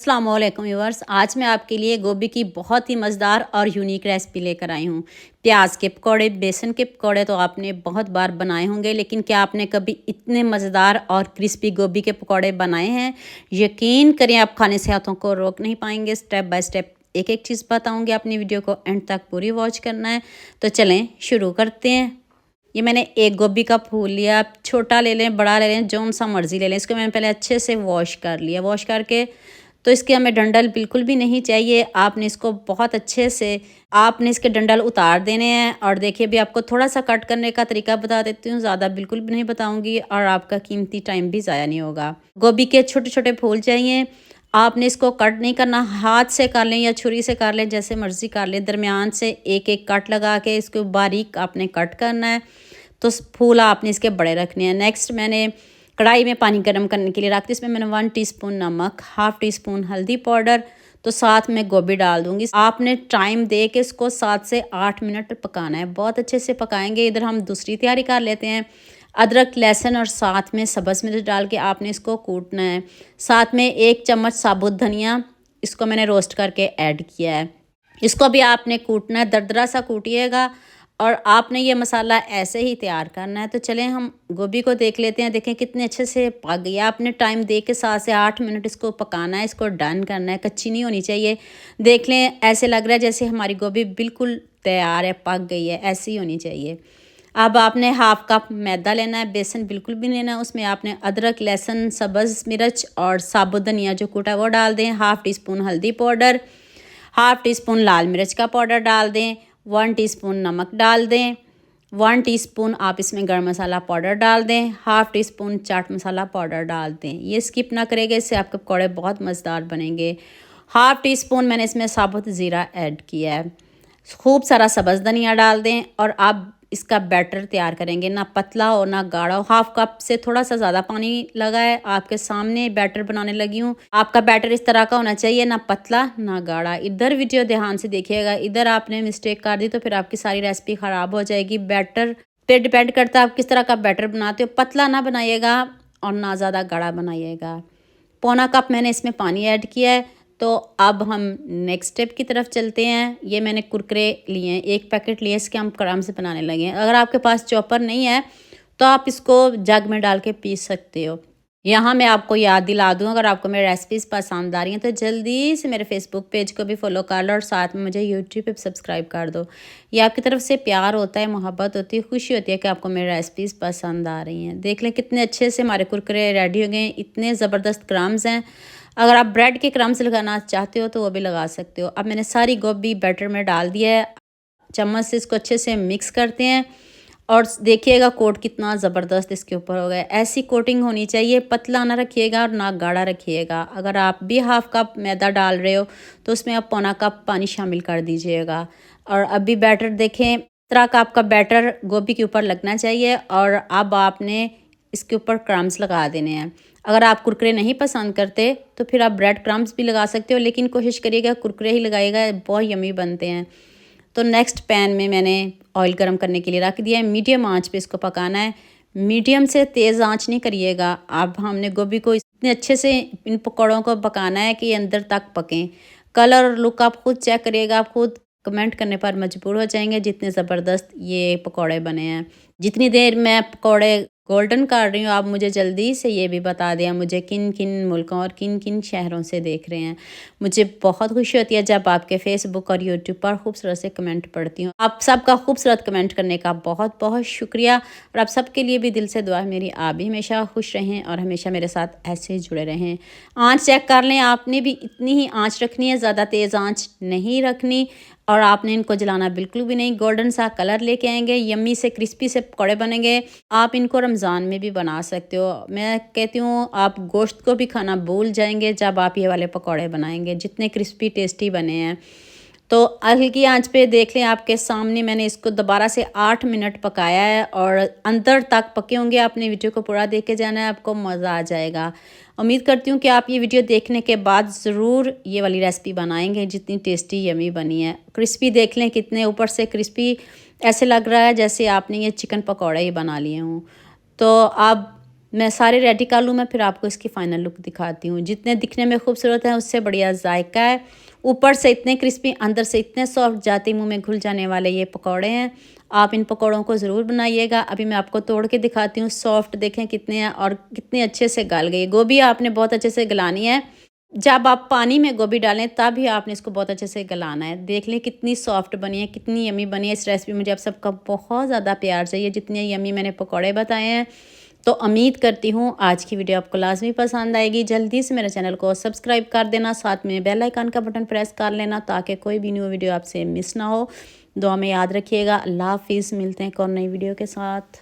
अस्सलाम वालेकुम व्यूअर्स। आज मैं आपके लिए गोभी की बहुत ही मज़ेदार और यूनिक रेसिपी लेकर आई हूँ। प्याज के पकौड़े, बेसन के पकौड़े तो आपने बहुत बार बनाए होंगे, लेकिन क्या आपने कभी इतने मज़ेदार और क्रिस्पी गोभी के पकौड़े बनाए हैं? यकीन करें, आप खाने से हाथों को रोक नहीं पाएंगे। स्टेप बाय स्टेप एक एक चीज़ बताऊँगी, अपनी वीडियो को एंड तक पूरी वॉच करना है। तो चलें शुरू करते हैं। ये मैंने एक गोभी का फूल लिया। आप छोटा ले लें, बड़ा ले लें, जौन सा मर्ज़ी ले लें। इसको मैंने पहले अच्छे से वॉश कर लिया। वॉश करके तो इसके हमें डंडल बिल्कुल भी नहीं चाहिए। आपने इसको बहुत अच्छे से आपने इसके डंडल उतार देने हैं। और देखिए, अभी आपको थोड़ा सा कट करने का तरीका बता देती हूँ, ज़्यादा बिल्कुल भी नहीं बताऊँगी और आपका कीमती टाइम भी ज़ाया नहीं होगा। गोभी के छोटे छोटे फूल चाहिए। आपने इसको कट नहीं करना, हाथ से कर लें या छुरी से कर लें, जैसे मर्ज़ी कर लें। दरमियान से एक एक कट लगा के इसको बारीक आपने कट करना है। तो फूल आपने इसके बड़े रखने हैं। नेक्स्ट, मैंने कढ़ाई में पानी गर्म करने के लिए रख दी। इसमें मैंने 1 टीस्पून नमक, हाफ़ टी स्पून हल्दी पाउडर, तो साथ में गोभी डाल दूँगी। आपने टाइम दे के इसको 7 से 8 मिनट पकाना है। बहुत अच्छे से पकाएंगे। इधर हम दूसरी तैयारी कर लेते हैं। अदरक, लहसुन और साथ में सब्ज़ मिर्च डाल के आपने इसको कूटना है। साथ में 1 चम्मच साबुत धनिया, इसको मैंने रोस्ट करके ऐड किया है। इसको भी आपने कूटना है, दरदरा सा कूटिएगा। और आपने ये मसाला ऐसे ही तैयार करना है। तो चलें हम गोभी को देख लेते हैं। देखें कितने अच्छे से पक गई है। आपने टाइम दे के 7 से 8 मिनट इसको पकाना है। इसको डन करना है, कच्ची नहीं होनी चाहिए। देख लें, ऐसे लग रहा है जैसे हमारी गोभी बिल्कुल तैयार है, पक गई है, ऐसी होनी चाहिए। अब आपने हाफ़ कप मैदा लेना है, बेसन बिल्कुल भी नहीं लेना। उसमें आपने अदरक, लहसुन, सब्ज़ मिर्च और साबुत धनिया जो कूटा वो डाल दें। हाफ़ टी स्पून हल्दी पाउडर, हाफ़ टी स्पून लाल मिर्च का पाउडर डाल दें। 1 टीस्पून नमक डाल दें। 1 टीस्पून आप इसमें गरम मसाला पाउडर डाल दें। Half tea spoon chaat masala powder डाल दें। ये स्किप ना करेंगे, इससे आपके पकौड़े बहुत मज़ेदार बनेंगे। हाफ़ टी स्पून मैंने इसमें साबुत ज़ीरा ऐड किया है। खूब सारा सब्ज़ धनिया डाल दें। और आप इसका बैटर तैयार करेंगे, ना पतला हो ना गाढ़ा हो। हाफ़ कप से थोड़ा सा ज़्यादा पानी लगा है। आपके सामने बैटर बनाने लगी हूँ। आपका बैटर इस तरह का होना चाहिए, ना पतला ना गाढ़ा। इधर वीडियो ध्यान से देखिएगा। इधर आपने मिस्टेक कर दी तो फिर आपकी सारी रेसिपी ख़राब हो जाएगी। बैटर पे डिपेंड करता है आप किस तरह का बैटर बनाते हो। पतला ना बनाइएगा और ना ज़्यादा गाढ़ा बनाइएगा। पौना कप मैंने इसमें पानी ऐड किया है। तो अब हम नेक्स्ट स्टेप की तरफ चलते हैं। ये मैंने कुरकुरे लिए हैं, 1 पैकेट लिए, इसके हम आराम से बनाने लगे हैं। अगर आपके पास चॉपर नहीं है तो आप इसको जग में डाल के पीस सकते हो। यहाँ मैं आपको याद दिला दूँ, अगर आपको मेरी रेसिपीज़ पसंद आ रही हैं तो जल्दी से मेरे फेसबुक पेज को भी फॉलो कर लो और साथ में मुझे यूट्यूब पे सब्सक्राइब कर दो। ये आपकी तरफ से प्यार होता है, मोहब्बत होती है, खुशी होती है कि आपको मेरी रेसिपीज़ पसंद आ रही हैं। देख लें कितने अच्छे से हमारे कुरकुरे रेडी हो गए हैं। इतने ज़बरदस्त क्रम्स हैं। अगर आप ब्रेड के क्रम्स लगाना चाहते हो तो वो भी लगा सकते हो। अब मैंने सारी गोभी बैटर में डाल दिया है। चम्मच से इसको अच्छे से मिक्स करते हैं। और देखिएगा कोट कितना ज़बरदस्त इसके ऊपर हो गया। ऐसी कोटिंग होनी चाहिए, पतला ना रखिएगा और ना गाढ़ा रखिएगा। अगर आप भी हाफ़ कप मैदा डाल रहे हो तो उसमें आप पौना कप पानी शामिल कर दीजिएगा। और अभी बैटर देखें, इस तरह का आपका बैटर गोभी के ऊपर लगना चाहिए। और अब आपने इसके ऊपर क्रम्स लगा देने हैं। अगर आप कुरकुरे नहीं पसंद करते तो फिर आप ब्रेड क्रम्स भी लगा सकते हो, लेकिन कोशिश करिएगा कुरकुरे ही लगाइएगा, बहुत यमी बनते हैं। तो नेक्स्ट पैन में मैंने ऑयल गरम करने के लिए रख दिया है। मीडियम आंच पे इसको पकाना है। मीडियम से तेज़ आंच नहीं करिएगा। अब हमने गोभी को इतने अच्छे से इन पकौड़ों को पकाना है कि ये अंदर तक पकें। कलर और लुक आप खुद चेक करिएगा, आप खुद कमेंट करने पर मजबूर हो जाएंगे जितने ज़बरदस्त ये पकौड़े बने हैं। जितनी देर मैं पकौड़े गोल्डन कर रही हूँ, आप मुझे जल्दी से ये भी बता दें मुझे किन किन मुल्कों और किन किन शहरों से देख रहे हैं। मुझे बहुत खुशी होती है जब आपके फेसबुक और यूट्यूब पर खूबसूरत से कमेंट पढ़ती हूँ। आप सबका खूबसूरत कमेंट करने का बहुत बहुत शुक्रिया। और आप सबके लिए भी दिल से दुआ है मेरी, आप भी हमेशा खुश रहें और हमेशा मेरे साथ ऐसे ही जुड़े रहें। आँच चेक कर लें, आपने भी इतनी ही आँच रखनी है, ज़्यादा तेज़ आँच नहीं रखनी। और आपने इनको जलाना बिल्कुल भी नहीं। गोल्डन सा कलर लेके आएंगे, यम्मी से क्रिस्पी से पकौड़े बनेंगे। आप इनको रमज़ान में भी बना सकते हो। मैं कहती हूँ आप गोश्त को भी खाना भूल जाएंगे जब आप ये वाले पकौड़े बनाएंगे, जितने क्रिस्पी टेस्टी बने हैं। तो हल्की आंच पे देख लें, आपके सामने मैंने इसको दोबारा से 8 मिनट पकाया है और अंदर तक पके होंगे। आपने वीडियो को पूरा देख के जाना है, आपको मज़ा आ जाएगा। उम्मीद करती हूँ कि आप ये वीडियो देखने के बाद ज़रूर ये वाली रेसिपी बनाएंगे, जितनी टेस्टी यमी बनी है। क्रिस्पी देख लें कितने ऊपर से क्रिस्पी, ऐसे लग रहा है जैसे आपने ये चिकन पकौड़े ही बना लिए हों। तो अब मैं सारे रेडी कर लूँ मैं, फिर आपको इसकी फ़ाइनल लुक दिखाती हूँ। जितने दिखने में खूबसूरत हैं उससे बढ़िया जायका है। ऊपर से इतने क्रिस्पी, अंदर से इतने सॉफ्ट, जाते मुँह में घुल जाने वाले ये पकौड़े हैं। आप इन पकौड़ों को ज़रूर बनाइएगा। अभी मैं आपको तोड़ के दिखाती हूँ। सॉफ्ट देखें कितने हैं और कितने अच्छे से गल गई। गोभी आपने बहुत अच्छे से गलानी है। जब आप पानी में गोभी डालें तब भी आपने इसको बहुत अच्छे से गलाना है। देख लें कितनी सॉफ्ट बनी है, कितनी यम्मी बनी है। इस रेसिपी मुझे आप सबका बहुत ज़्यादा प्यार चाहिए, जितने यम्मी मैंने पकौड़े बताए हैं। तो उम्मीद करती हूँ आज की वीडियो आपको लाजमी पसंद आएगी। जल्दी से मेरे चैनल को सब्सक्राइब कर देना, साथ में बेल आइकन का बटन प्रेस कर लेना ताकि कोई भी न्यू वीडियो आपसे मिस ना हो। दुआ में याद रखिएगा। अल्लाह हाफिज़। मिलते हैं एक और नई वीडियो के साथ।